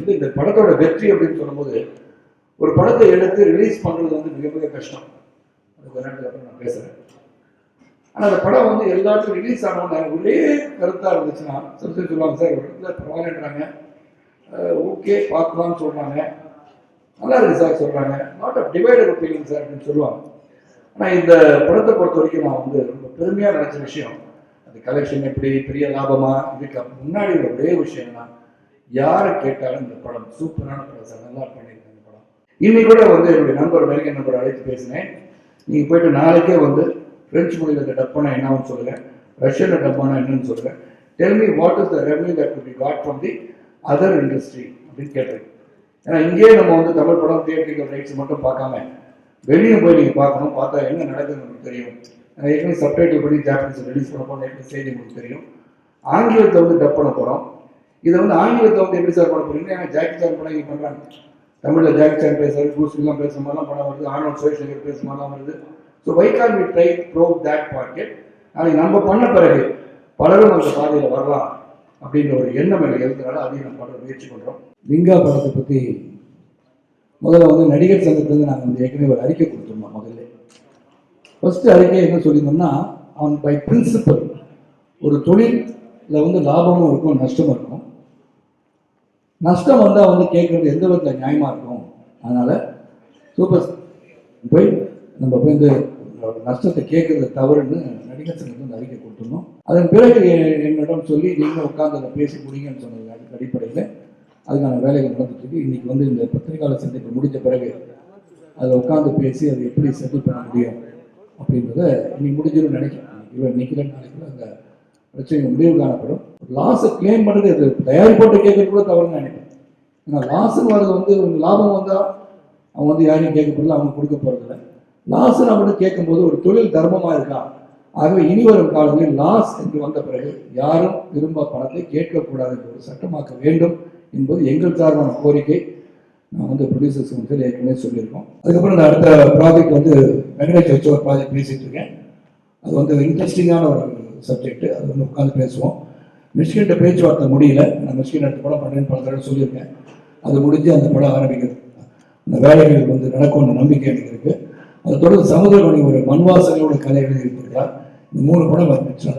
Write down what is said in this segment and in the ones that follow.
வந்து இந்த படத்தோட வெற்றி அப்படின்னு சொல்லும்போது ஒரு படத்தை எடுத்து ரிலீஸ் பண்ணுறது வந்து மிக மிக கஷ்டம். அதுக்கு ஒரு நேரத்துக்கு அப்புறம் நான் பேசுகிறேன். ஆனால் அந்த படம் வந்து எல்லாத்துக்கும் ரிலீஸ் ஆனோன்னு ஒரே கருத்தாக இருந்துச்சுன்னா சில பேர் சொல்லுவாங்க, சார் ஒரு இடத்துல பரவாயில்லன்றாங்க, ஓகே பார்க்கலாம்னு சொல்கிறாங்க, நல்லா இருக்கு சார் சொல்கிறாங்க, not a divided opinion sir அப்படின்னு சொல்லுவாங்க. ஆனால் இந்த படத்தை பொறுத்த வரைக்கும் நான் வந்து ரொம்ப பெருமையாக நினச்ச விஷயம், அது கலெக்ஷன் எப்படி பெரிய லாபமா, இதுக்கு முன்னாடி உள்ள ஒரே விஷயம்னா யாரை கேட்டாலும் இந்த படம் சூப்பரான படம் சார், நல்லா பண்ணியிருக்கேன் இந்த படம். இன்னைக்கு கூட வந்து என்னுடைய நண்பர் அமெரிக்கன் நண்பர் அழைத்து பேசினேன். நீங்கள் போயிட்டு நாளைக்கே வந்து பிரெஞ்சு மொழியில் இந்த டப்பானா என்னன்னு சொல்லுங்கள், ரஷ்யனில் டப்பானா என்னன்னு சொல்லுங்கள், tell me what is the revenue that will be got from the other industry அப்படின்னு கேட்டேன். ஏன்னா இங்கேயே நம்ம வந்து தமிழ் படம் தியேட்டரிக்கல் ரைட்ஸ் மட்டும் பார்க்காம வெளியே போய் நீங்கள் பார்க்கணும், பார்த்தா என்ன நடக்குதுன்னு உங்களுக்கு தெரியும். ஏற்கனவே சப்டைட்டில் பண்ணி ஜாப்பனீஸ் ரிலீஸ் பண்ண போகிறோம், ஏற்கனவே செய்தி உங்களுக்கு தெரியும். ஆங்கிலத்தை வந்து டப் பண்ண போகிறோம். இதை வந்து ஆங்கிலத்தை வந்து எப்படி சார் பண்ண போறீங்க? ஏன்னா ஜாக்கி சான் படம் இங்கே பண்ணுறாங்க, தமிழில் ஜாக்கி சான் பேசுறது, பூஸ்லாம் பேசுகிற மாதிரிலாம் படம் வருது, ஆனோல்ட் ஷ்வார்ஸ்நெகர் பேசுகிற மாதிரிலாம் வருது. So why can we try prove that market? நாளைக்கு நம்ம பண்ண பிறகு பலரும் அந்த பாதையில் வரலாம் அப்படின்ற ஒரு எண்ணம் எனக்கு இருக்கிறனால அதையும் நம்ம பண்ண முயற்சி பண்ணுறோம். லிங்கா படத்தை பற்றி முதல்ல வந்து நடிகர் சங்கத்திலேருந்து நாங்கள் வந்து ஏற்கனவே ஒரு அறிக்கை கொடுத்துருந்தோம். முதல்ல ஃபர்ஸ்ட் அறிக்கை என்ன சொல்லியிருந்தோம்னா, அவன் பை பிரின்சிபல் ஒரு தொழிலில் வந்து லாபமும் இருக்கும் நஷ்டமும் இருக்கும். நஷ்டம் வந்தால் வந்து கேட்குறது எந்த விதத்தில் நியாயமாக இருக்கும். அதனால் சூப்பர் போய் நம்ம போய் இந்த நஷ்டத்தை கேட்குறது தவறுன்னு நடிகர் சங்கத்துக்கு வந்து அறிக்கை கொடுத்துருந்தோம். அதன் பிறகு என்னிடம் சொல்லி நீங்கள் உட்காந்து அதை பேசி முடியுங்கன்னு சொன்னது அடிப்படையில் அதுக்கான வேலைகள் நடந்துட்டு இன்னைக்கு வந்து இந்த பத்திரிகையாளர் சந்திப்பு முடிஞ்ச பிறகு அதில் உட்காந்து பேசி அதை எப்படி செட்டில் பண்ண முடியும் அப்படின்றத இன்னைக்கு முடிஞ்சிடும் நினைக்கிறேன். இன்னைக்கு நாளைக்குள்ள அந்த பிரச்சனை முடிவு காணப்படும். லாஸை கிளைம் பண்ணுறது அது தயாரிப்போட்ட கேட்கறது கூட தவறுன்னு நினைப்பேன். ஏன்னா லாஸுன்னு வர்றது வந்து உங்களுக்கு லாபம் வந்தால் அவங்க வந்து யாரையும் கேட்க போகிறதில்ல, அவங்க கொடுக்க போகிறதில்ல. லாஸ் அப்படின்னு கேட்கும்போது ஒரு தொழில் தர்மமாக இருக்கா? ஆகவே இனி வரும் காலங்களில் லாஸ் என்று வந்த பிறகு யாரும் திரும்ப பணத்தை கேட்கக்கூடாது என்று ஒரு சட்டமாக்க வேண்டும் என்பது எங்கள் சார்பான கோரிக்கை. நான் வந்து ப்ரொடியூசர்ஸ் வந்து ஏற்கனவே சொல்லியிருக்கோம். அதுக்கப்புறம் இந்த அடுத்த ப்ராஜெக்ட் வந்து வெங்கடேஷ் வச்சு ஒரு ப்ராஜெக்ட் பேசிகிட்டு இருக்கேன். அது வந்து இன்ட்ரெஸ்டிங்கான ஒரு சப்ஜெக்ட். அது வந்து உட்காந்து பேசுவோம். மிஷ்கின்ட்ட பேச்சுவார்த்தை முடியல. நான் மிஷ்கின் அடுத்த படம் பண்ணுறேன்னு பல தடவை சொல்லியிருக்கேன். அது முடிஞ்சு அந்த படம் ஆரம்பிக்கிறது, அந்த வேலைகள் வந்து நடக்கும்னு நம்பிக்கை எனக்கு இருக்குது. அதை தொடர்ந்து சமுதிரமணி ஒரு மண்வாசனையோட கதை எழுதியிருக்கிறார். இந்த 3 படம்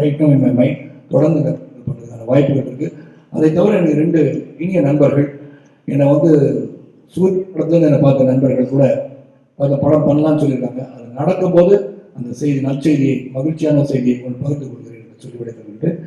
ரைட்டும் என் மைண்ட் தொடர்ந்து பண்ணுறதுக்கான வாய்ப்புகள் இருக்குது. அதை தவிர எனக்கு 2 இனிய நண்பர்கள் என்னை வந்து சூரிய படத்துலேருந்து என்னை பார்த்த நண்பர்கள் கூட அந்த படம் பண்ணலான்னு சொல்லியிருக்காங்க. அது நடக்கும்போது அந்த செய்தி நற்செய்தியை, மகிழ்ச்சியான செய்தியை பகிர்ந்து கொடுக்கிறேன் சொல்லி விடைபெறுகிறேன்.